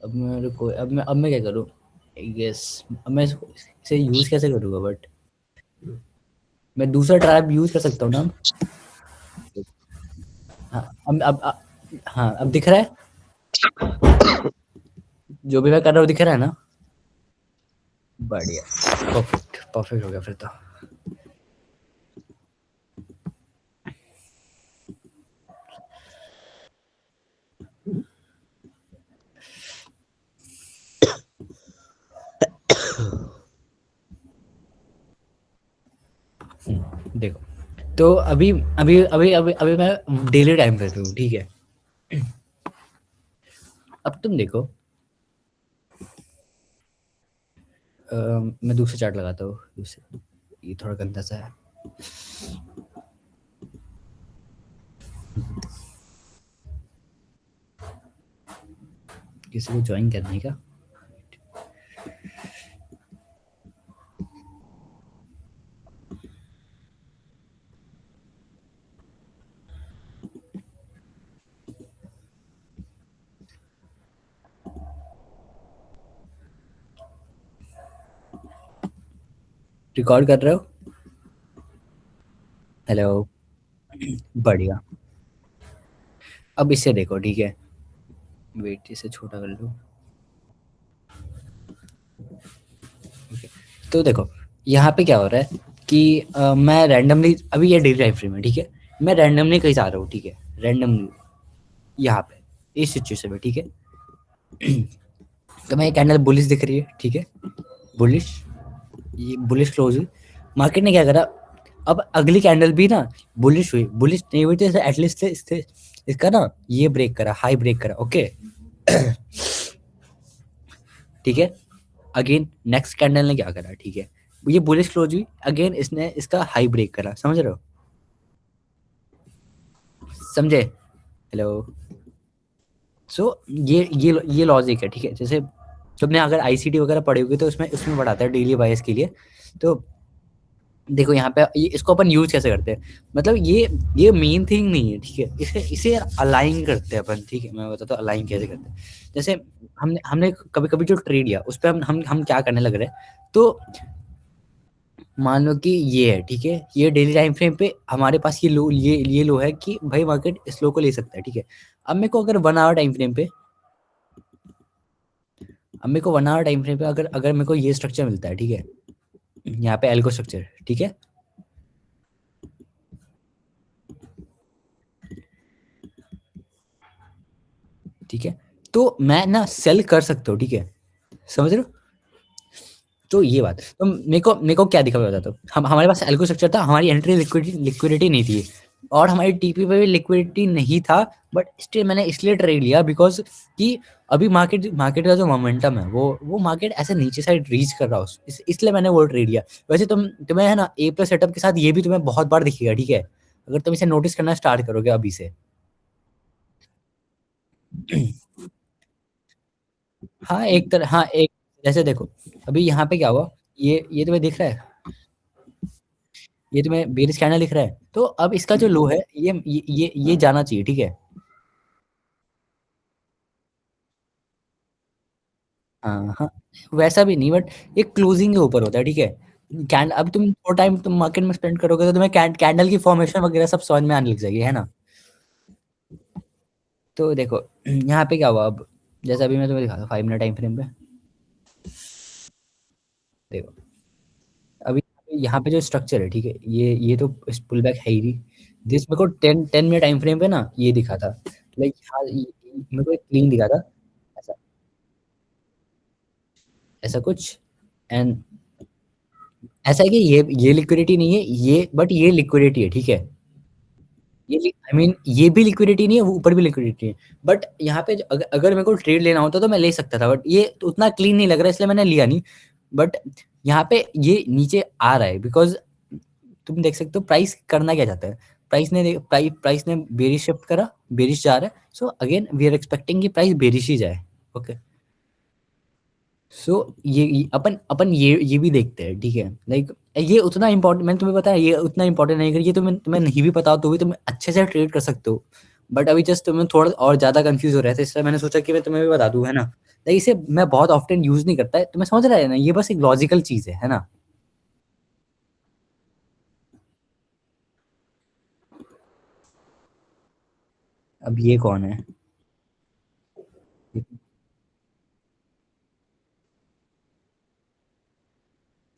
अब मैं क्या करूँ? गेस अब मैं इसे यूज़ कैसे करूँगा? बट मैं दूसरा ट्रैप यूज़ कर सकता हूँ ना? हाँ, हाँ, अब दिख रहा है? जो भी मैं कर रहा हूँ दिख रहा है ना? बढ़िया, परफेक्ट, परफेक्ट हो गया फिर तो। देखो, तो अभी अभी अभी अभी अभी मैं डेली टाइम पे हूँ, ठीक है? अब तुम देखो, मैं दूसरा चार्ट लगाता हूँ, दूसरा, ये थोड़ा गंदा सा है। किसी को ज्वाइन करने का? रिकॉर्ड कर रहे हो? हेलो। बढ़िया। अब इसे देखो, ठीक है? वेट, इसे छोटा कर लो। तो देखो, यहाँ पे क्या हो रहा है कि मैं रैंडमली, अभी ये डेली लाइफ फ्रेम है, ठीक है? मैं रैंडमली कहीं जा रहा हूँ, ठीक है? रैंडमली यहाँ पे, इस सिचुएशन में, ठीक है? तो मैं, कैंडल बुलिश दिख रही है, ठीक है? बुलिश, ये बुलिश क्लोज हुई। मार्केट ने क्या करा? अब अगली कैंडल भी ना बुलिश हुई, बुलिश नहीं हुई तो एटलीस्ट इसका ना ये ब्रेक करा, हाई ब्रेक करा, ओके? ठीक है? अगेन नेक्स्ट कैंडल ने क्या करा, ठीक है? ये बुलिश क्लोज हुई, अगेन इसने इसका हाई ब्रेक करा, समझ रहे हो? समझे? हेलो। सो ये लॉजिक है, ठीक है? जैसे तुमने अगर आईसीटी वगैरह पढ़ी होगी तो उसमें उसमें पढ़ाता है डेली बायस के लिए। तो देखो यहाँ पे ये, इसको अपन यूज कैसे करते हैं? मतलब ये मेन थिंग नहीं है, ठीक है? इसे इसे अलाइन करते हैं अपन, ठीक है? मैं बताता हूँ अलाइन कैसे करते हैं। जैसे हमने हमने कभी कभी जो ट्रेड किया उस पर हम क्या करने लग रहे हैं, तो मान लो कि ये है, ठीक है? ये डेली टाइम फ्रेम पे हमारे पास ये लो है कि भाई मार्केट इस लो को ले सकता है, ठीक है? अब मेरे को अगर 1 आवर टाइम फ्रेम पे, अब मेरे को 1 आवर टाइम फ्रेम पे अगर अगर मेरे को ये स्ट्रक्चर मिलता है, ठीक है? यहाँ पे एल्गो स्ट्रक्चर, ठीक है? ठीक है, तो मैं ना सेल कर सकता हूँ, ठीक है? समझ रहे हो? तो ये बात, तो मेरे को क्या दिखा, मैं बताता हूँ। हम हमारे पास एल्गो स्ट्रक्चर था, हमारी एंट्री लिक्विडिटी नहीं थी, और हमारी टीपी पे भी लिक्विडिटी नहीं था। बट स्टिल मैंने इसलिए ट्रेड लिया बिकॉज कि अभी मार्केट मार्केट का जो मोमेंटम है वो मार्केट ऐसे नीचे साइड रीच कर रहा है, इसलिए मैंने वो ट्रेड लिया। वैसे तुम्हें है ना ए प्लस सेटअप के साथ ये भी तुम्हें बहुत बार दिखेगा, ठीक है? अगर तुम इसे नोटिस करना स्टार्ट करोगे अभी से। हाँ, एक तरह, हाँ एक, जैसे देखो अभी यहाँ पे क्या हुआ, ये तुम्हें दिख रहा है? ये तुम्हें बेरिस कैंडल दिख रहा है? तो अब इसका जो लो है, ये जाना चाहिए, ठीक है? हाँ हाँ, वैसा भी नहीं, बट ये क्लोजिंग के ऊपर होता है, ठीक है? कैंड अब तुम थोड़ा टाइम तुम मार्केट में स्पेंड करोगे तो तुम्हें कैंडल की फॉर्मेशन वगैरह सब समझ में आने लग जाएगी, है ना? तो देखो यहाँ पे क्या हुआ अब, जैसे अभी मैं तुम्हें दिखा था 5 मिनट टाइम फ्रेम पे, देखो अभी यहाँ पे जो स्ट्रक्चर है, ठीक है? ये तो पुल बैक है ही नहीं। दिस मेरे को 10 मिनट टाइम फ्रेम पे ना ये दिखा था, लाइक हाँ, मेरे को एक क्लीन दिखा था, ऐसा ऐसा कुछ। एंड ऐसा है कि ये लिक्विडिटी नहीं है, ये बट ये लिक्विडिटी है, ठीक है? ये आई मीन ये भी लिक्विडिटी नहीं है, वो ऊपर भी लिक्विडिटी है। बट यहाँ पे अगर मेरे को ट्रेड लेना होता तो मैं ले सकता था, बट ये तो उतना क्लीन नहीं लग रहा, इसलिए मैंने लिया नहीं। बट यहाँ पे ये नीचे आ रहा है बिकॉज तुम देख सकते हो प्राइस करना क्या चाहता है। प्राइस ने बेरिश शिफ्ट करा, बेरिश जा रहा है, so again we are expecting कि प्राइस बेरिश ही जाए, ओके? सो अपन अपन ये भी देखते हैं, ठीक है? लाइक ये उतना इम्पोर्टेंट, मैंने तुम्हें बताया, ये उतना इम्पोर्टेंट नहीं, ये तुम्हें नहीं भी पता हो तो भी तुम अच्छे से ट्रेड कर सकते हो। बट अभी जस्ट तुम्हें थोड़ा और ज्यादा कंफ्यूज हो रहा है, तो इसलिए मैंने सोचा कि मैं तुम्हें भी बता दूं, है ना? लाइक इसे मैं बहुत ऑफ्टन यूज़ नहीं करता है, तो मैं समझ रहा है ना, ये बस एक लॉजिकल चीज़ है ना? अब ये कौन है?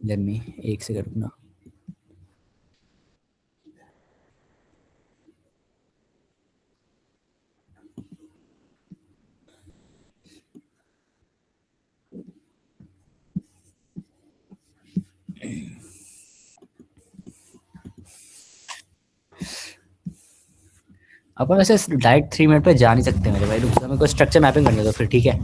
लेट मी, एक सेकंड रुकना। अपन वैसे डायरेक्ट 3 मिनट पे जा नहीं सकते मेरे भाई, रुक जा, मेरे को स्ट्रक्चर मैपिंग करने दो फिर, ठीक है?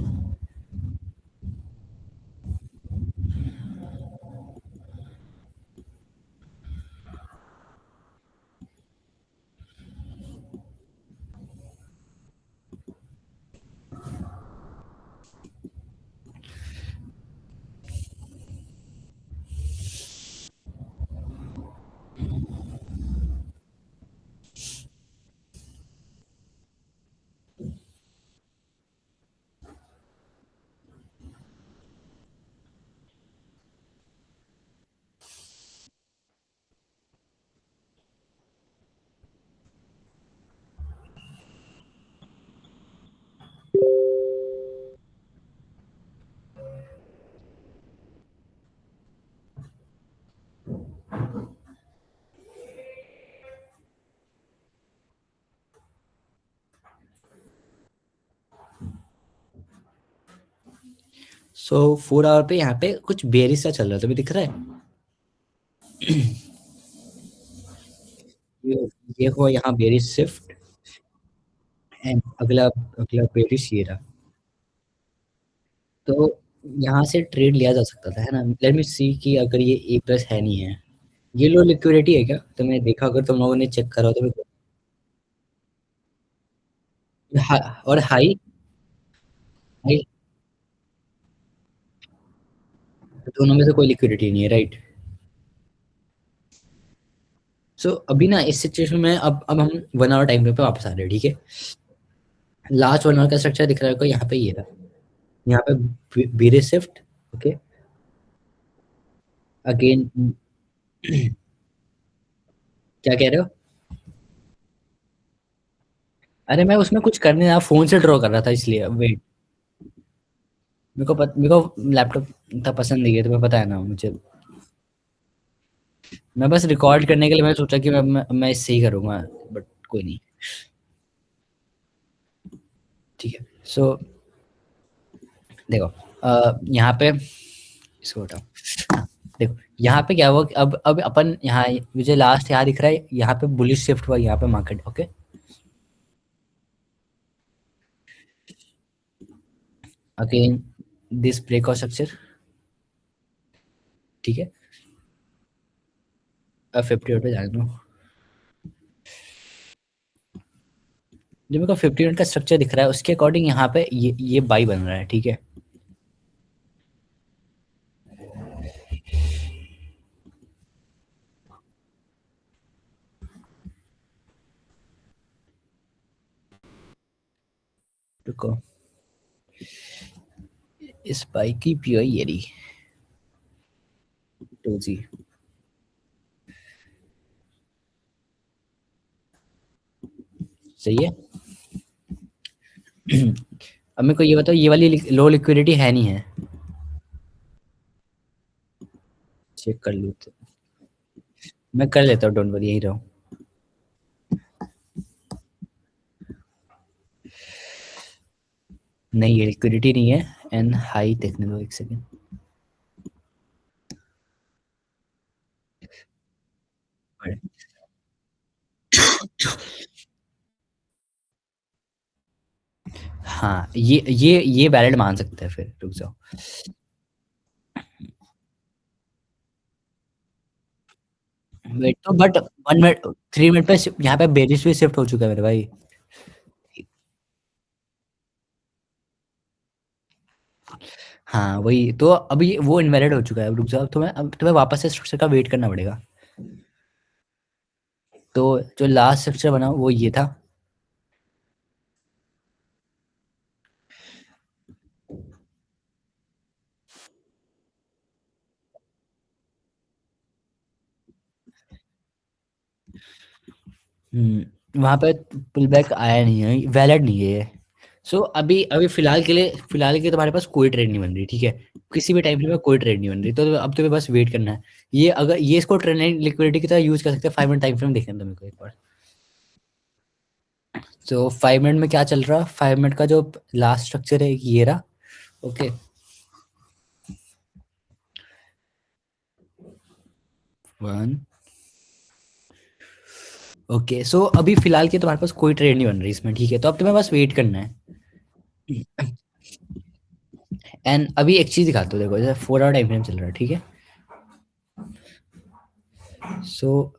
सो 4 आवर पे यहाँ पे कुछ बेरिस सा चल रहा था, अभी दिख रहा है? ये ये हो यहाँ बेरिस शिफ्ट, एंड अगला अगला बेरिस ये रहा। तो यहाँ से ट्रेड लिया जा सकता था, है ना? लेट मी सी कि अगर ये ए प्लस है नहीं है, ये लो लिक्विडिटी है क्या? तो मैं देखा, अगर तुम लोगों ने चेक करा हो तो और हाई, हाई, दोनों में से कोई लिक्विडिटी नहीं है, राइट? सो अभी ना इस सिचुएशन में अब हम 1 आवर टाइम पे वापस आ रहे हैं, ठीक है? लास्ट 1 आवर का स्ट्रक्चर दिख रहा है को, यहाँ पे ये रहा, यहाँ पे बीरे शिफ्ट, ओके, अगेन। क्या कह रहे हो? अरे मैं उसमें कुछ करने ना, फोन से ड्रॉ कर रहा था इसलिए, वेट। मेरे को लैपटॉप इतना पसंद नहीं है, तुम्हें पता है ना मुझे। मैं बस रिकॉर्ड करने के लिए मैं सोचा कि मैं इससे ही करूँगा, बट कोई नहीं, ठीक है। सो देखो, यहाँ पे इसको हटाओ। हाँ, देखो यहाँ पे क्या हुआ कि अब अपन यहाँ, मुझे लास्ट यहाँ दिख रहा है, यहाँ पे बुलिश शिफ्ट हुआ, यहाँ पे market, okay. Again this break और स्ट्रक्चर, ठीक है। अब 50 पे जाने दो। जो मेरे को 50 मिनट का स्ट्रक्चर दिख रहा है उसके अकॉर्डिंग यहाँ पे ये बाई बन रहा है, ठीक है। रुको, इस बाई की पी आई ये रही, टू जी, सही है। अब मेरे को ये बताओ, ये वाली लो लिक्विडिटी है नहीं है? चेक कर लेते, मैं कर लेता हूँ, डोंट वरी, यही रहो। नहीं, ये लिक्विडिटी नहीं है, एंड हाई देखने दो, एक सेकेंड। हाँ, ये वैलिड मान सकते हैं, फिर रुक जाओ। वेट तो, बट 1 मिनट, 3 मिनट पे यहाँ पे बेरिस भी शिफ्ट हो चुका है मेरे भाई। हाँ वही तो, अभी वो इनवैलिड हो चुका है, रुक जाओ, अब तुम्हें वापस से स्ट्रक्चर का वेट करना पड़ेगा। तो जो लास्ट स्ट्रक्चर बना वो ये था। वहाँ पे पुल बैक आया नहीं है, वैलिड नहीं है ये। सो अभी अभी फिलहाल के लिए तुम्हारे पास कोई ट्रेड नहीं बन रही, ठीक है। किसी भी टाइम फ्रेम में कोई ट्रेड नहीं बन रही, तो अब तुम्हें बस वेट करना है। ये अगर ये इसको ट्रेड लिक्विडिटी की तरह यूज कर सकते हैं। 5 मिनट टाइम फ्रेम देखना था मेरे को एक बार। तो 5 मिनट में क्या चल रहा है, 5 मिनट का जो लास्ट स्ट्रक्चर है ये रहा। ओके, 1। ओके, सो अभी फिलहाल के तुम्हारे पास कोई ट्रेड नहीं बन रही इसमें, ठीक है। तो अब तुम्हें बस वेट करना है। एंड अभी एक चीज दिखाता हूँ, देखो जैसे 4 आवर टाइम फ्रेम चल रहा है, ठीक है। सो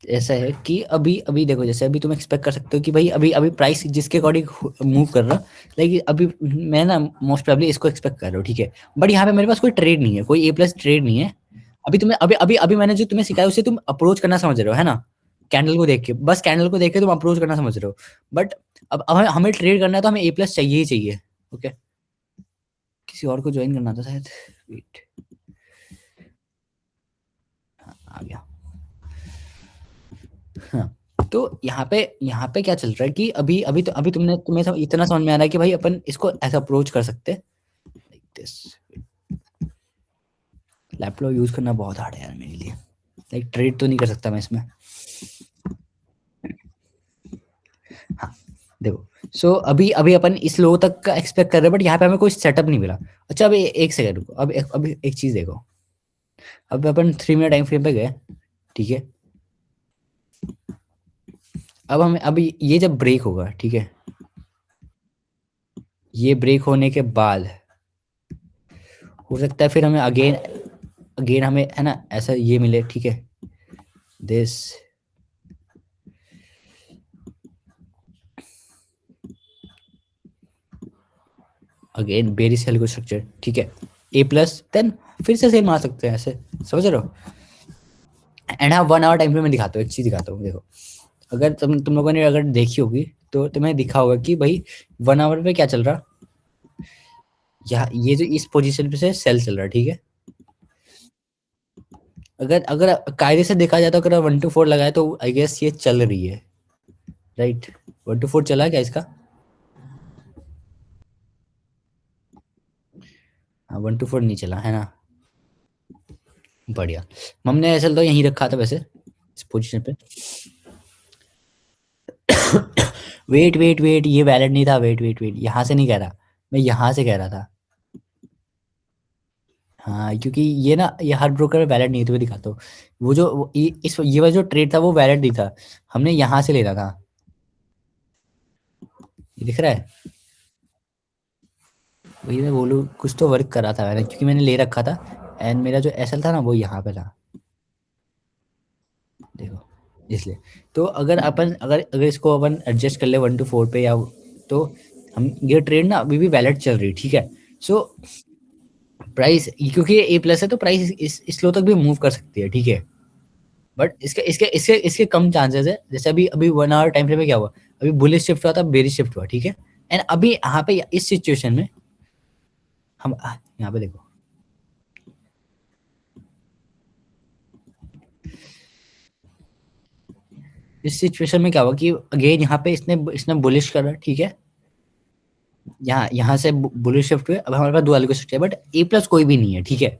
ऐसा है कि अभी अभी देखो, जैसे अभी तुम एक्सपेक्ट कर सकते हो कि भाई अभी अभी प्राइस जिसके अकॉर्डिंग मूव कर रहा, लेकिन अभी मैं ना मोस्ट प्रोबेबली इसको एक्सपेक्ट कर रहा हूँ, ठीक है। बट यहाँ पे मेरे पास कोई ट्रेड नहीं है, कोई A+ ट्रेड नहीं है। अभी तुम्हें अभी अभी अभी मैंने जो तुम्हें सिखाया उससे तुम अप्रोच करना समझ रहे हो, है ना। कैंडल को देख के, बस कैंडल को देख के तुम अप्रोच करना समझ रहे हो। बट अब हमें ट्रेड करना है तो हमें A+ चाहिए ही चाहिए। ओके, किसी और को ज्वाइन करना था शायद। वेट, आ गया। हाँ, तो यहाँ पे क्या चल रहा है कि अभी अभी तो अभी तुम्हें इतना समझ में आ रहा है कि भाई अपन इसको ऐसा अप्रोच कर सकते हैं। दिस लैपटॉप यूज करना बहुत हार्ड है यार मेरे लिए। लाइक ट्रेड तो नहीं कर सकता मैं इसमें। हाँ, देखो। सो अभी अभी अपन इस लो तक का एक्सपेक्ट कर रहे हैं, बट यहाँ पे हमें कोई सेटअप नहीं मिला। अच्छा, अभी एक सेकंड रुको, अभी एक चीज देखो। अब अपन 3 मिनट टाइम फ्रेम पे गए, ठीक है। अब हमें अभी ये जब ब्रेक होगा, ठीक है, ये ब्रेक होने के बाद हो सकता है फिर हमें अगेन अगेन हमें, है ना, ऐसा ये मिले, ठीक है। दिस अगेन बेरी सेल को स्ट्रक्चर, ठीक है। A+ देन फिर से सेल मार सकते हैं ऐसे, समझ रहे हो। एंड हाँ, 1 आवर टाइम फ्रेम में दिखाता हूँ, एक चीज दिखाता हूँ, देखो। अगर तुम लोगों ने अगर देखी होगी तो तुम्हें दिखा होगा कि भाई 1 आवर पे क्या चल रहा। यहाँ ये जो इस पोजीशन पे से सेल चल रहा है, ठीक है। अगर अगर कायदे से देखा जाए तो अगर 1 to 4 लगाए तो आई गेस ये चल रही है, राइट। 1 to 4 चला क्या इसका। हाँ, 1 to 4 नहीं चला, है ना। बढ़िया। हमने ऐसा तो यहीं रखा था वैसे, इस पोजीशन पे। वेट वेट वेट, ये वैलिड नहीं था। वेट वेट वेट, यहाँ से नहीं कह रहा, मैं यहाँ से कह रहा था। हाँ, क्योंकि ये ना, ये हर ब्रोकर में वैलिड नहीं है, तुम्हें दिखाता हूँ। वो जो ये वाला जो ट्रेड था वो वैलिड नहीं था, हमने यहाँ से लेना था। ये दिख रहा है। वही मैं बोलूँ, कुछ तो वर्क कर रहा था मैंने, क्योंकि मैंने ले रखा था। एंड मेरा जो SL था ना वो यहाँ पे था, देखो, इसलिए। तो अगर अपन अगर अगर इसको अपन एडजस्ट कर ले 1 to 4 पे, या तो हम ये ट्रेड ना अभी भी वैलिड चल रही, ठीक है। सो प्राइस, क्योंकि ये A+ है तो प्राइस इस लो तक भी मूव कर सकती है, ठीक है। बट इसके इसके इसके इसके कम चांसेस है। जैसे अभी अभी 1 आवर टाइम फ्रेम में क्या हुआ, अभी बुलिश शिफ्ट हुआ था, बेरिश शिफ्ट हुआ, ठीक है। एंड अभी यहाँ पे इस सिचुएशन में हम यहाँ पे देखो, इस सिचुएशन में क्या हुआ कि अगेन यहाँ पे इसने इसने बुलिश करा, ठीक है। यहाँ यहाँ से बुलिश शिफ्ट हुए, अब हमारे पास दो अलग शिफ्ट है, बट A+ कोई भी नहीं है, ठीक है।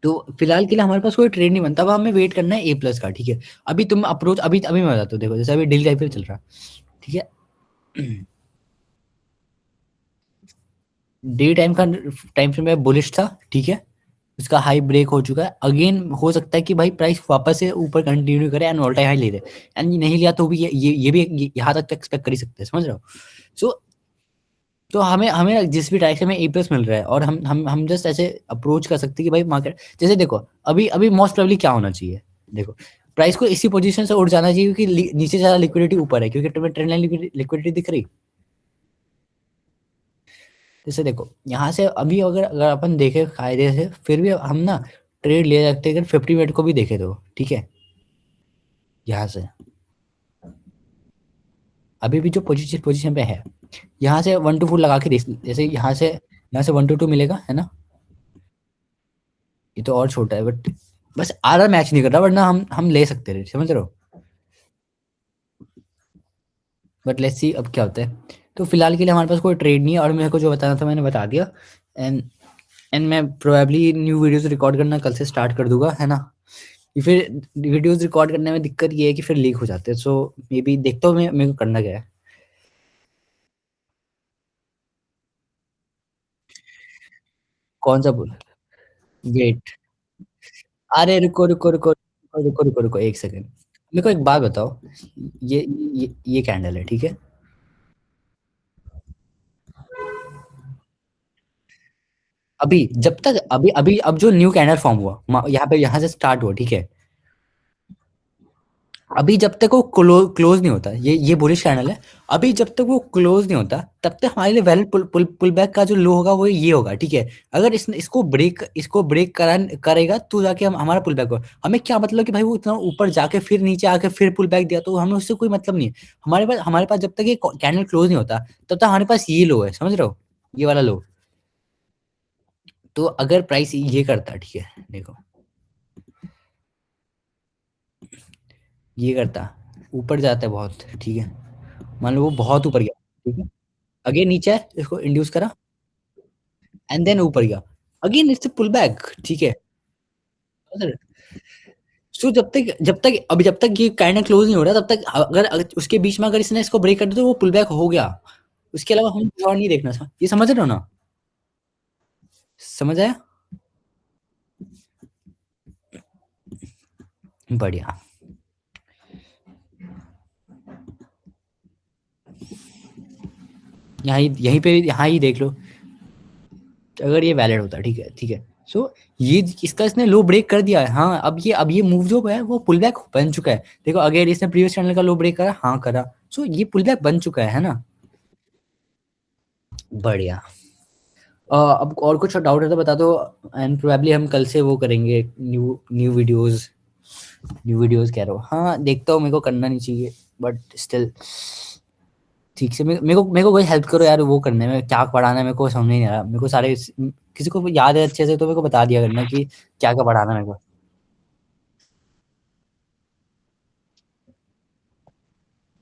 तो फिलहाल के लिए हमारे पास कोई ट्रेड नहीं बनता, अब हमें वेट करना है A+ का, ठीक है। अभी तुम अप्रोच अभी अभी मैं बताता हूँ, देखो जैसे अभी डेली टाइप पे चल रहा, ठीक है। डे टाइम का टाइम फ्रेम में बुलिश था, ठीक है। उसका हाई ब्रेक हो चुका है, अगेन हो सकता है कि भाई प्राइस वापस से ऊपर कंटिन्यू करे एंड ऑल टाइम हाई ले दे। एंड नहीं लिया तो भी ये भी यहाँ तक तो एक्सपेक्ट कर ही सकते हैं, समझ रहे हो। सो तो हमें हमें जिस भी डायरेक्शन में A+ मिल रहा है, और हम जस्ट ऐसे अप्रोच कर सकते हैं कि भाई मार्केट, जैसे देखो अभी अभी मोस्ट प्रोबेबली क्या होना चाहिए, देखो। प्राइस को इसी पोजीशन से उठ जाना चाहिए, क्योंकि नीचे ज्यादा लिक्विडिटी ऊपर है, क्योंकि तुम्हें ट्रेंड लाइन लिक्विडिटी दिख रही। जैसे देखो यहाँ से अभी अगर अगर अपन देखें कायदे से, फिर भी हम ना ट्रेड ले सकते हैं, अगर 50 मिनट को भी देखे तो, ठीक है। यहाँ से अभी भी जो पोजीशन पोजीशन पे है, यहाँ से 1 to 4 लगा के देख, जैसे यहाँ से 1 to 2 मिलेगा, है ना। ये तो और छोटा है, बट बस आरआर मैच नहीं कर रहा, वरना हम ले सकते थे, समझ रहे हो? बट लेट्स सी अब क्या होता है। तो फिलहाल के लिए हमारे पास कोई ट्रेड नहीं है, और मेरे को जो बताना था मैंने बता दिया। एंड एंड मैं प्रोबेबली न्यू वीडियोस रिकॉर्ड करना कल से स्टार्ट कर दूंगा, है ना? ये फिर वीडियोस रिकॉर्ड करने में दिक्कत ये है कि फिर लीक हो जाते हैं, सो मे बी देखता हूँ मैं मेरे को करना क्या है। कौन सा बोल? वेट, अरे रुको रुको रुको रुको रुको रुको रुको, एक सेकंड। मेरे को एक बात बताओ। ये कैंडल है, ठीक है? अभी जब तक अभी अभी अब जो न्यू कैंडल फॉर्म हुआ, यहाँ पे, यहाँ से स्टार्ट हुआ, ठीक है? अभी जब तक वो क्लोज नहीं होता, ये बुलिश चैनल है। अभी जब तक वो क्लोज नहीं होता, तब तक हमारे लिए वैलिड पुल बैक का जो लो होगा वो ये होगा, ठीक है? अगर इसको ब्रेक करेगा तो जाके हमारा पुल बैक होगा। हमें क्या मतलब कि भाई वो इतना ऊपर जाके फिर नीचे आके फिर पुल बैक दिया, तो हमें उससे कोई मतलब नहीं है। हमारे पास जब तक ये कैंडल क्लोज नहीं होता, तब तक हमारे पास ये लो है, समझ रहे हो? ये वाला लो। तो अगर प्राइस ये करता, ठीक है, देखो, ये करता, ऊपर जाता है बहुत, ठीक है? मान लो वो बहुत ऊपर गया, ठीक है? अगेन नीचे है, इसको इंड्यूस करा, एंड देन ऊपर गया, अगेन इट्स पुल बैक, ठीक है? सो जब तक ये काइंड क्लोज नहीं हो रहा, तब तक अगर उसके बीच में अगर इसने इसको ब्रेक कर दिया तो वो पुल बैक हो गया। उसके अलावा हम कुछ और नहीं देखना था, ये समझ रहे हो ना? समझ आया? बढ़िया। यहीं पे यहाँ ही देख लो, अगर ये वैलिड होता, ठीक है, ठीक है। सो ये इसका इसने लो ब्रेक कर दिया है, हाँ। अब ये मूव जो है वो पुल बैक बन चुका है। देखो, अगर इसने प्रीवियस चैनल का लो ब्रेक करा, हाँ करा, सो ये पुल बैक बन चुका है ना? बढ़िया। अब और कुछ डाउट है तो बता दो। एंड प्रोबेबली हम कल से वो करेंगे, न्यू वीडियोस कह रहा हूँ, हाँ देखता हूँ, मेरे को करना नहीं चाहिए, बट स्टिल ठीक से मेरे को कोई हेल्प करो यार, वो करने में क्या पढ़ाना है मेरे को समझ नहीं आ रहा। मेरे को सारे किसी को याद है अच्छे से तो मेरे को बता दिया करना कि क्या क्या पढ़ाना है मेरे को।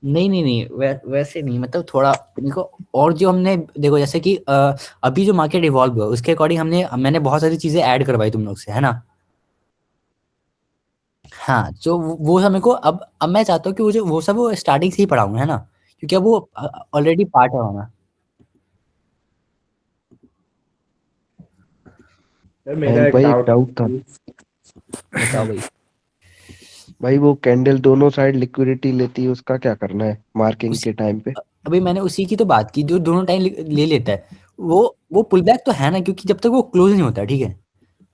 नहीं नहीं नहीं, वैसे नहीं, मतलब थोड़ा मेरे को। और जो हमने देखो, जैसे कि अभी जो मार्केट इवॉल्व हुआ उसके अकॉर्डिंग मैंने बहुत सारी चीजें ऐड करवाई तुम लोग से, है ना? हाँ, जो वो सब मेरे को अब मैं चाहता हूँ कि वो सब वो स्टार्टिंग से ही पढ़ाऊंगा, है ना? क्योंकि अब वो ऑलरेडी पार्ट है हमारा। सर मेरा एंड एक भाई एक डाउट। डाउट था। बताओ भाई। भाई वो कैंडल दोनों साइड लिक्विडिटी लेती है, उसका क्या करना है मार्किंग उस के टाइम पे? अभी मैंने उसी की तो बात की, जो दोनों टाइम ले लेता है। वो पुल बैक तो है ना, क्योंकि जब तक वो क्लोज नहीं होता, ठीक है?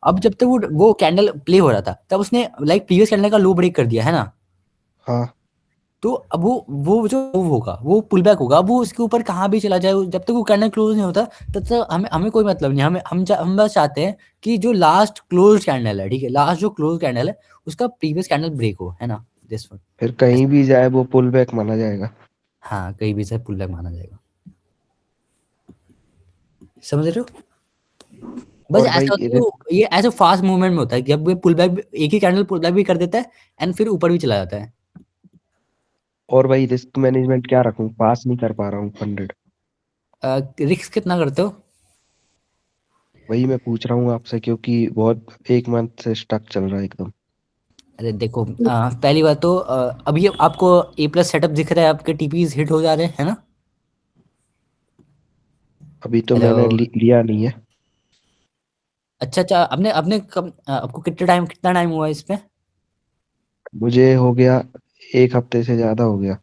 अब जब तक वो कैंडल प्ले हो रहा था, तब उसने लाइक प्रीवियस कैंडल का लो ब्रेक कर दिया, है ना? हाँ। तो अब वो जो मूव होगा वो पुल बैक होगा। अब वो उसके ऊपर कहाँ भी चला जाए, जब तक वो कैंडल क्लोज नहीं होता, तब तक हमें हमें कोई मतलब नहीं। हम बस चाहते हैं कि जो लास्ट क्लोज कैंडल है, ठीक है, लास्ट जो क्लोज कैंडल है उसका प्रीवियस कैंडल ब्रेक हो, है ना? This one. फिर कहीं भी जाए वो पुल बैक माना जाएगा। हाँ, कहीं भी से पुल बैक माना जाएगा। समझ रहे हो? बस और भाई ऐसा होता है ये ऐसे फास्ट मूवमेंट में होता है कि अब ये पुल बैक, एक ही कैंडल पुल बैक भी कर देता है, एंड फिर ऊपर भी चला जाता है। और भाई रिस्क मैनेजमेंट क्या रखूं, पास नहीं कर पा रहा हूँ 100। रिस्क कितना करते हो? वही मैं पूछ रहा हूँ आपसे, क्योंकि बहुत एक मंथ से स्टक चल रहा है एकदम। अरे देखो, पहली बात तो अभी आपको A+ सेटअप दिख रहा है, आपके TPs हिट हो जा रहे हैं, है ना? अभी तो हेलो। मैंने लिया नहीं है। अच्छा अच्छा, आपने आपने कब आपको कितना टाइम हुआ इस पे? मुझे हो गया, एक हफ्ते से ज्यादा हो गया।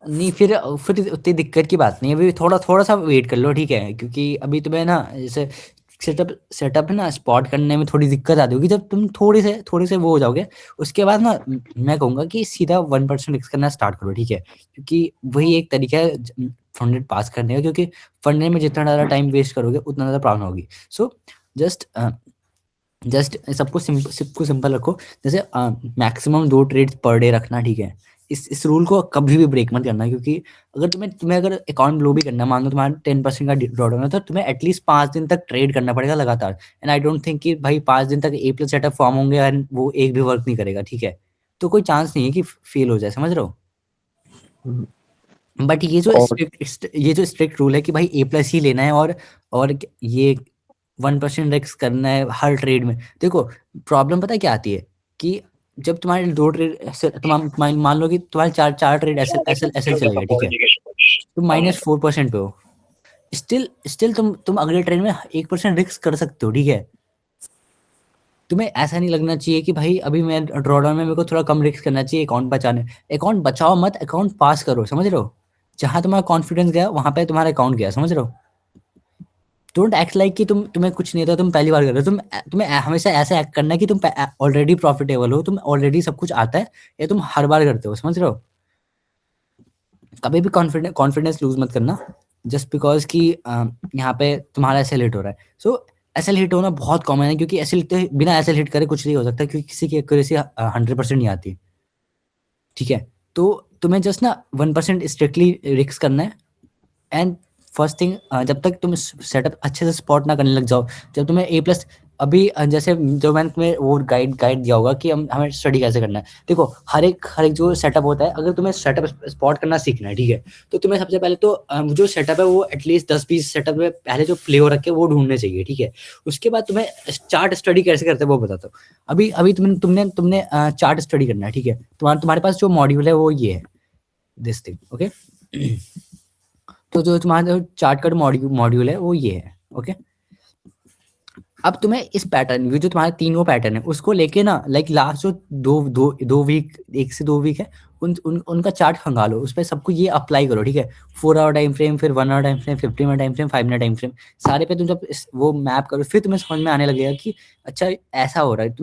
नहीं, फिर उतनी दिक्कत की बात नहीं है। अभी थोड़ा थोड़ा सा वेट कर लो, ठीक है? क्योंकि अभी तुम्हें ना, जैसे सेटअप सेटअप है ना, स्पॉट करने में थोड़ी दिक्कत आती होगी। जब तुम थोड़े से वो हो जाओगे, उसके बाद ना मैं कहूँगा कि सीधा 1% रिस्क करना स्टार्ट करो, ठीक है? क्योंकि वही एक तरीका है फंडेड पास करने का। क्योंकि फंडने में जितना ज़्यादा टाइम वेस्ट करोगे, उतना ज़्यादा प्रॉब्लम होगी। सो जस्ट जस्ट सबको सिंपल रखो। जैसे मैक्सिमम 2 ट्रेड्स पर डे रखना, ठीक है? इस रूल को कभी भी ब्रेक मत करना, क्योंकि अगर तुम्हें अगर अकाउंट ब्लो भी करना है, मान लो तुम्हारा 10% का ड्रॉडाउन है, तो तुम्हें एटलीस्ट 5 दिन तक ट्रेड करना पड़ेगा लगातार। एंड आई डोंट थिंक कि भाई 5 दिन तक ए प्लस सेटअप फॉर्म होंगे एंड वो एक भी वर्क नहीं करेगा, ठीक है? तो कोई चांस नहीं है कि फेल हो जाए, समझ रहे हो? हम्म, बट और ये जो स्ट्रिक्ट रूल है कि भाई ए प्लस ही लेना है, और ये 1% रिस्क करना है हर ट्रेड में। देखो प्रॉब्लम पता है क्या आती है कि जब तुम्हारे 2 ट्रेड मान लो कि तुम्हारे 4 ट्रेड एसएल चले गए, ठीक है? तुम -4% पे हो, स्टिल स्टिल तुम अगले ट्रेड में 1% रिस्क कर सकते हो, ठीक है? तुम्हें ऐसा नहीं लगना चाहिए कि भाई अभी मैं ड्रॉडाउन में मेरे को थोड़ा कम रिस्क करना चाहिए अकाउंट बचाने। अकाउंट बचाओ मत, अकाउंट पास करो, समझ रहे हो? जहां तुम्हारा कॉन्फिडेंस गया वहां पे तुम्हारा अकाउंट गया, समझ रहे हो? डोंट एक्ट लाइक कि तुम्हें कुछ नहीं था, तुम पहली बार कर रहे हो। तुम्हें हमेशा ऐसा एक्ट करना है कि तुम ऑलरेडी प्रॉफिटेबल हो, तुम ऑलरेडी सब कुछ आता है, या तुम हर बार करते हो, समझ रहे हो? कभी भी कॉन्फिडेंस लूज मत करना जस्ट बिकॉज कि यहाँ पे तुम्हारा एसएल हिट हो रहा है। सो एसएल हिट होना बहुत कॉमन है, क्योंकि एसएल बिना एसएल हिट करे कुछ नहीं हो सकता, क्योंकि किसी की एक्यूरेसी 100% नहीं आती, ठीक है? तो तुम्हें जस्ट ना 1% स्ट्रिक्टली रिस्क करना है। एंड फर्स्ट थिंग, जब तक तुम सेटअप अच्छे से स्पॉट ना करने लग जाओ, जब तुम्हें ए प्लस अभी जैसे जो मैंने तुम्हें वो गाइड दिया होगा कि हमें स्टडी कैसे करना है। देखो हर एक जो सेटअप होता है, अगर तुम्हें सेटअप स्पॉट करना सीखना है, ठीक है? तो तुम्हें सबसे पहले तो जो सेटअप है वो एटलीस्ट 10-20 सेटअप में पहले जो प्ले हो रखे वो ढूंढने चाहिए, ठीक है? उसके बाद तुम्हें चार्ट स्टडी कैसे करते हैं वो बताता हूँ। अभी अभी तुमने चार्ट स्टडी करना है, ठीक है? तुम्हारे पास जो मॉड्यूल है वो ये है, दिस थिंग, ओके? तो जो तुम्हारा जो चार्ट का मॉड्यूल है वो ये है, ओके? अब तुम्हें इस पैटर्न, ये जो तुम्हारे तीनों पैटर्न है उसको लेके ना, लाइक लास्ट जो 2 वीक, 1 से 2 वीक है, उनका चार्ट खंगालो, उस पर सबको ये अप्लाई करो, ठीक है? 4 आवर टाइम फ्रेम, फिर 1 hour time frame, 15 minute time frame, 5 minute time frame, सारे पे तुम जब वो मैप करो, फिर तुम्हें समझ में आने लगेगा कि अच्छा ऐसा हो रहा है।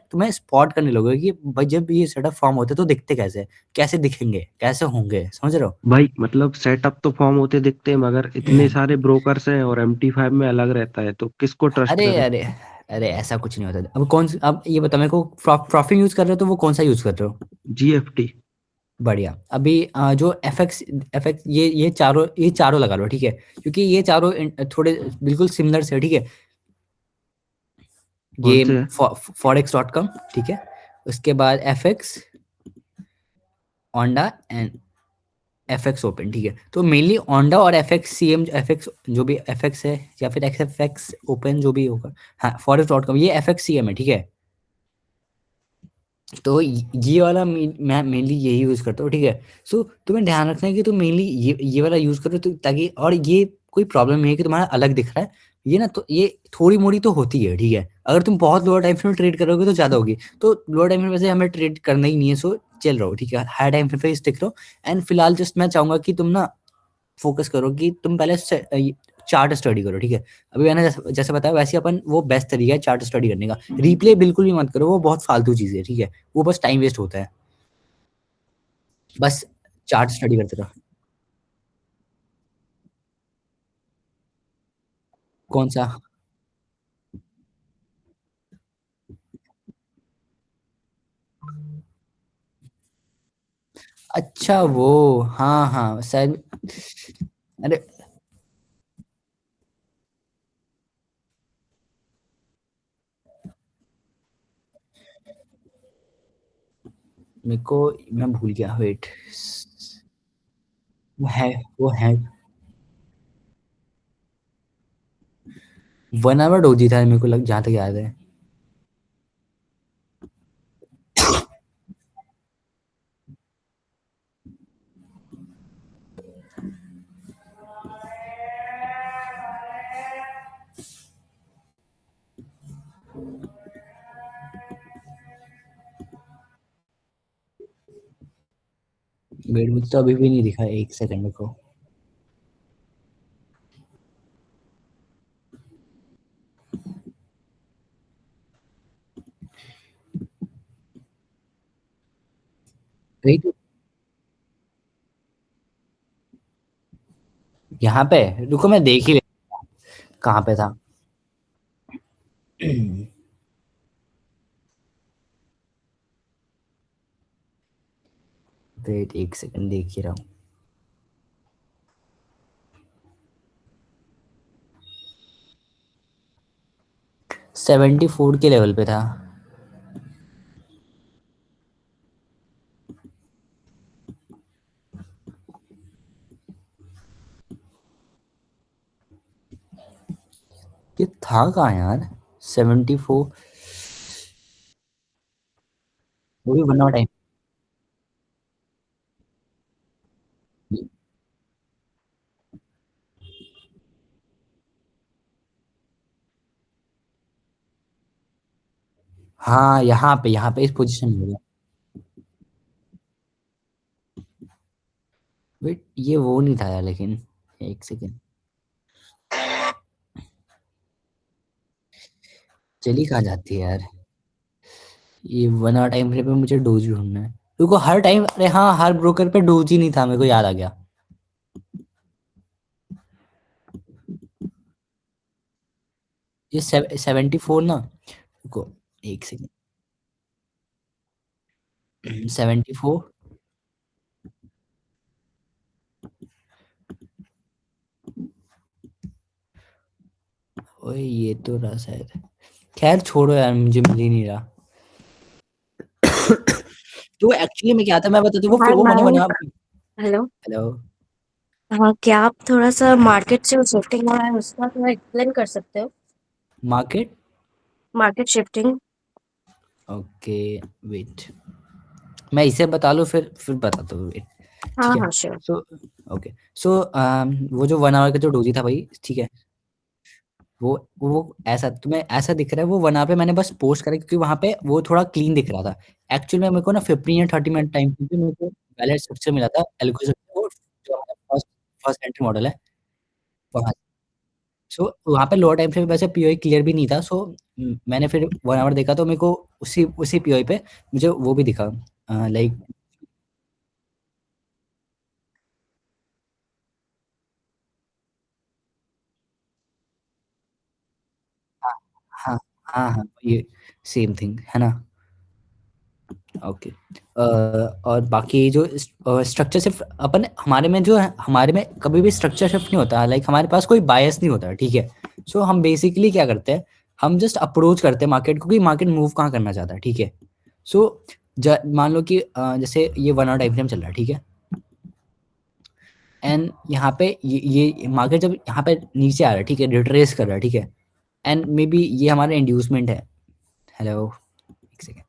तुम्हें स्पॉट करने लगेगा कि भाई जब ये सेटअप फॉर्म होते तो दिखते कैसे हैं, कैसे दिखेंगे, कैसे होंगे, समझ रहे हो? भाई मतलब सेटअप तो फॉर्म होते दिखते हैं, मगर इतने सारे ब्रोकर्स हैं और MT5 में अलग रहता है, तो किसको ट्रस्ट अरे करें? अरे अरे, ऐसा कुछ नहीं होता। अब ये बताओ मेरे को, प्रॉफिट यूज कर रहे हो तो वो कौन सा यूज कर रहे हो? GFT। बढ़िया। अभी जो एफएक्स ये चारों लगा लो, ठीक है? क्योंकि ये चारों थोड़े बिल्कुल सिमिलर से, ठीक है? कौन ये से है? forex.com, ठीक है? उसके बाद एफएक्स, ओंडा एंड एफएक्स ओपन, ठीक है? तो मेनली ओंडा और एफएक्स जो भी एफएक्स है, या फिर एफएक्स ओपन जो भी होगा, हाँ, forex.com ये एफएक्स है, ठीक है? तो ये वाला मैं मेनली यही यूज़ करता हूँ, ठीक है? सो तुम्हें ध्यान रखना है कि तुम मेनली ये वाला यूज़ करो, तो ताकि, और ये कोई प्रॉब्लम नहीं है कि तुम्हारा अलग दिख रहा है, ये ना, तो ये थोड़ी मोड़ी तो होती है, ठीक है? अगर तुम बहुत लोअर टाइम फ्रेम में ट्रेड करोगे तो ज़्यादा होगी, तो लोअर टाइम फ्रेम वैसे हमें ट्रेड करना ही नहीं है, सो चल रहो, ठीक है? हाई टाइम फ्रेम पे स्टिक रहो। एंड फिलहाल जस्ट मैं चाहूंगा कि तुम ना फोकस करो कि तुम पहले चार्ट स्टडी करो, ठीक है? अभी मैंने जैसे बताया वैसे अपन, वो बेस्ट तरीका है चार्ट स्टडी करने का। रिप्ले बिल्कुल भी मत करो, वो बहुत फालतू चीज़ है, ठीक है? वो बस टाइम वेस्ट होता है। बस चार्ट स्टडी करते रहो। कौन सा? अच्छा वो, हाँ हाँ शायद। अरे मेरे को, मैं भूल गया, वेट। वो है वो है 1 आवर डोजी था मेरे को लग, जहाँ तक याद है। वेट, मुझे तो अभी भी नहीं दिखा, एक सेकंड को। वेट, यहाँ पे रुको, मैं देख ही ले कहाँ पे था। वेट एक सेकंड, देख ही रहा हूँ। सेवेंटी फोर के लेवल पे था। ये था कहाँ यार? 74, वो भी वन आवर टाइम। हाँ, यहाँ पे इस पोजीशन में होगा। वेट, ये वो नहीं था यार, लेकिन एक सेकंड, चली कहाँ जाती है यार? ये वन आवर टाइम फ्रेम पे मुझे डोज ढूंढना है। क्योंकि हर टाइम, अरे हाँ, हर ब्रोकर पे डोज ही नहीं था, मेरे को याद आ गया। ये 74 ना, रुको एक सेकंड। 74। ओए ये तो रहा शायद। खैर छोड़ो यार, मुझे मिल ही नहीं रहा। तो एक्चुअली में क्या था मैं बताता हूँ, वो फिर हाय वो मैंने बना। मयंक। हेलो। हेलो। हाँ, क्या आप थोड़ा सा मार्केट से शिफ्टिंग हो रहा है उसका थोड़ा एक्सप्लेन कर सकते हो? Market. Market shifting. Okay, wait, मैं इसे बता लूँ फिर बताता हूँ, वेट। ठीक हाँ है। हाँ श्योर। सो ओके, सो वो जो वन आवर का जो डोजी था भाई, ठीक है। वो ऐसा तुम्हें ऐसा दिख रहा है, वो वन आवर पे मैंने बस पोस्ट करा क्योंकि वहाँ पे वो थोड़ा क्लीन दिख रहा था। एक्चुअल में मेरे को ना 15 या 30 मिनट टाइम पे मेरे को वैलिड स्ट्रक्चर मिला था, एल्गो स्ट्रक्चर, वो जो हमारा फर्स्ट फर्स्ट एंट्री मॉडल है वहाँ। सो वहाँ पे लोअर टाइम फ्रेम पे वैसे पीओई क्लियर भी नहीं था। सो मैंने फिर वन आवर देखा तो मेरे को उसी उसी पीओई पे मुझे वो भी दिखा, लाइक। हाँ हाँ हाँ हाँ, ये सेम थिंग है ना। ओके। और बाकी जो स्ट्रक्चर सिर्फ अपन हमारे में जो है, हमारे में कभी भी स्ट्रक्चर शिफ्ट नहीं होता, लाइक हमारे पास कोई बायस नहीं होता, ठीक है। सो हम बेसिकली क्या करते हैं, हम जस्ट अप्रोच करते हैं मार्केट को कि मार्केट मूव कहाँ करना चाहता है, ठीक है। सो मान लो कि जैसे ये वन आवर टाइम फ्रेम चल रहा है, ठीक है। एंड यहाँ पे ये मार्केट जब यहाँ पे नीचे आ रहा है, ठीक है, रिट्रेस कर रहा है, ठीक है। एंड मे बी ये हमारा इंड्यूसमेंट है। हेलो, एक सेकेंड।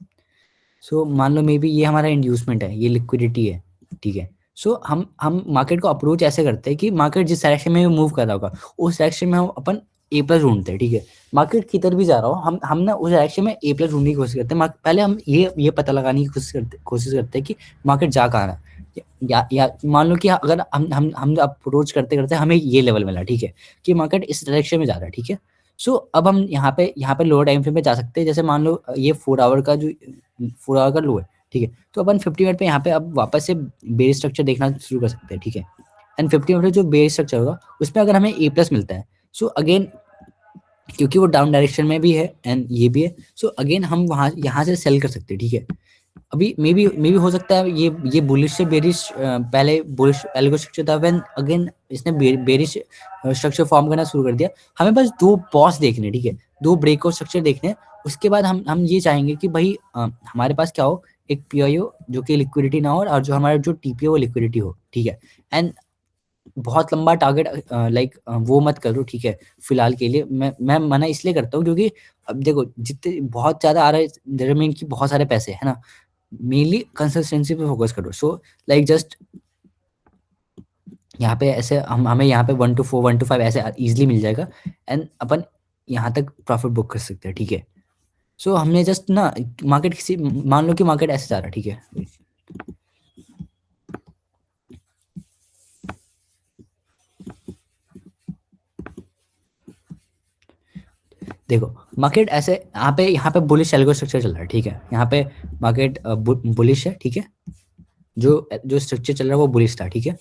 सो मान लो मे बी ये हमारा इंड्यूसमेंट है, ये लिक्विडिटी है, ठीक है। सो हम मार्केट को अप्रोच ऐसे करते हैं कि मार्केट जिस डायरेक्शन में मूव कर रहा होगा उस डायरेक्शन में हम अपन ए प्लस ढूंढते हैं, ठीक है। मार्केट किधर भी जा रहा हो, हम ना उस डायरेक्शन में ए प्लस ढूंढने की कोशिश करते हैं। पहले हम ये पता लगाने की कोशिश करते हैं कि मार्केट जा कहाँ रहा है। या मान लो कि अगर हम अप्रोच करते करते हमें ये लेवल मिला, ठीक है, कि मार्केट इस डायरेक्शन में जा रहा है, ठीक है। सो अब हम यहाँ पे लोअर टाइम फ्रेम पे जा सकते हैं। जैसे मान लो ये 4 आवर का जो 4 आवर का लो है, ठीक है। तो अपन 50 मिनट पे यहाँ पे अब वापस से बेस स्ट्रक्चर देखना शुरू कर सकते हैं, ठीक है। एंड 50 मिनट में जो बेस स्ट्रक्चर होगा उसमें अगर हमें ए प्लस मिलता है, सो अगेन क्योंकि वो डाउन डायरेक्शन में भी है एंड ये भी है, सो अगेन हम वहाँ यहाँ से सेल कर सकते हैं, ठीक है। अभी मे बी हो सकता है ये बुलिश से बेरिश, पहले बुलिश एल्गो स्ट्रक्चर था, व्हेन अगेन इसने बेरिश स्ट्रक्चर फॉर्म करना शुरू कर दिया। हमें बस दो बॉस देखने, ठीक है, दो ब्रेकआउट स्ट्रक्चर देखने हैं। उसके बाद हम ये चाहेंगे कि भाई हमारे पास क्या हो, एक पीआई हो जो कि लिक्विडिटी ना हो, और जो हमारा जो टीपी वो लिक्विडिटी हो, ठीक है। एंड बहुत लंबा टारगेट, लाइक वो मत करो, ठीक है। फिलहाल के लिए मैं मना इसलिए करता हूँ क्योंकि अब देखो जितने बहुत ज्यादा आ रहा है, देयर मीन कि बहुत सारे पैसे है ना। मेनली कंसिस्टेंसी पे फोकस करो। सो लाइक जस्ट यहाँ पे ऐसे हमें यहाँ पे 1 to 4 1 to 5 ऐसे इजीली मिल जाएगा। एंड अपन यहाँ तक प्रॉफिट बुक कर सकते हैं, ठीक है। सो हमने जस्ट ना मार्केट किसी, मान लो कि मार्केट ऐसे जा रहा है, ठीक है। देखो मार्केट ऐसे यहाँ पे बुलिश एल्गो स्ट्रक्चर चल रहा है, ठीक है। यहाँ पे मार्केट बुलिश है, ठीक है। जो जो स्ट्रक्चर चल रहा है वो बुलिश था, ठीक है,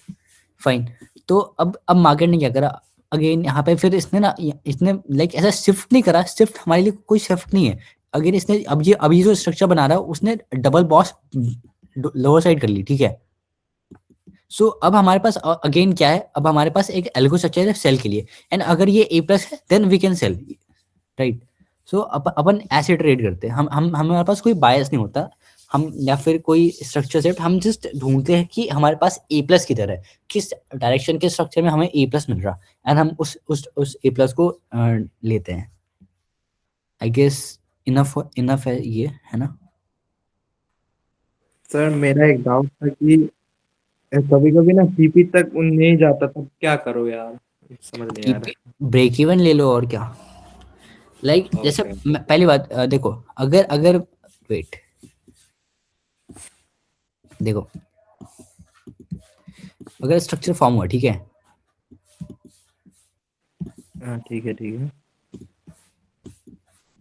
फाइन। तो अब मार्केट ने क्या करा, अगेन यहाँ पे फिर इसने ना इसने लाइक ऐसा शिफ्ट नहीं करा, शिफ्ट हमारे लिए कोई शिफ्ट नहीं है। अगेन इसने अब ये जो स्ट्रक्चर बना रहा है उसने डबल बॉस लोअर साइड कर ली, ठीक है। सो अब हमारे पास अगेन क्या है, अब हमारे पास एक एल्गो स्ट्रक्चर है सेल के लिए, एंड अगर ये ए प्लस है then we can sell, right. So अपन ऐसे ट्रेड करते हैं, हम हमारे पास कोई बायस नहीं होता, हम या फिर कोई स्ट्रक्चर सेट, हम जस्ट ढूंढते हैं कि हमारे पास ए प्लस किधर है, किस डायरेक्शन के स्ट्रक्चर में हमें ए प्लस मिल रहा, एंड हम उस ए प्लस को लेते हैं। आई गेस इनफ है ये, है ना। सर मेरा एक डाउट था कि कभी कभी ना सीपी तक नहीं जाता, तब क्या करो यार, समझ नहीं आ रहा। ब्रेक इवन ले लो और क्या, लाइक जैसे ओके। पहली बात देखो, अगर अगर वेट देखो, अगर स्ट्रक्चर फॉर्म हुआ, ठीक है, हाँ ठीक है ठीक है।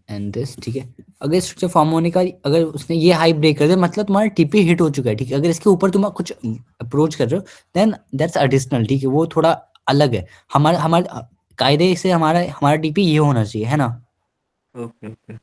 एंड दिस, ठीक है, अगर स्ट्रक्चर फॉर्म होने का, अगर उसने ये हाई ब्रेक कर दिया, मतलब तुम्हारा टीपी हिट हो चुका है, ठीक है। अगर इसके ऊपर तुम कुछ अप्रोच कर रहे हो देन दैट्स एडिशनल, ठीक है, वो थोड़ा अलग है। हमारा हमारा कायदे से हमारा हमारा टीपी ये होना चाहिए, है ना। Okay okay.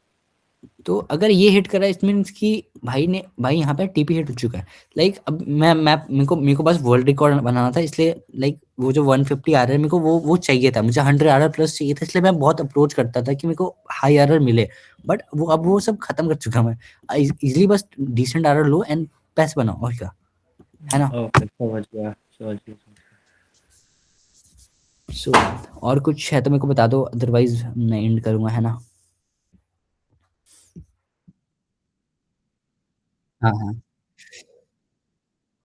तो अगर ये हिट कर रहा है इट मीन्स कि भाई यहाँ पे टीपी हिट हो चुका है। लाइक अब मैं मेरे को बस वर्ल्ड रिकॉर्ड बनाना था, इसलिए लाइक वो जो 150 आ रहा है मेरे को वो चाहिए था, मुझे 100 आर प्लस चाहिए था, इसलिए मैं बहुत अप्रोच करता था कि मेरे को हाई आर मिले। बट वो अब वो सब खत्म कर चुका मैं, इजिली बस डिसेंट आर लो एंड पैसे बनाओ और क्या, है ना। ओके समझ गया समझ गया। सो और कुछ है तो मेरे को बता दो, अदरवाइज मैं एंड करूंगा, है ना। हाँ हाँ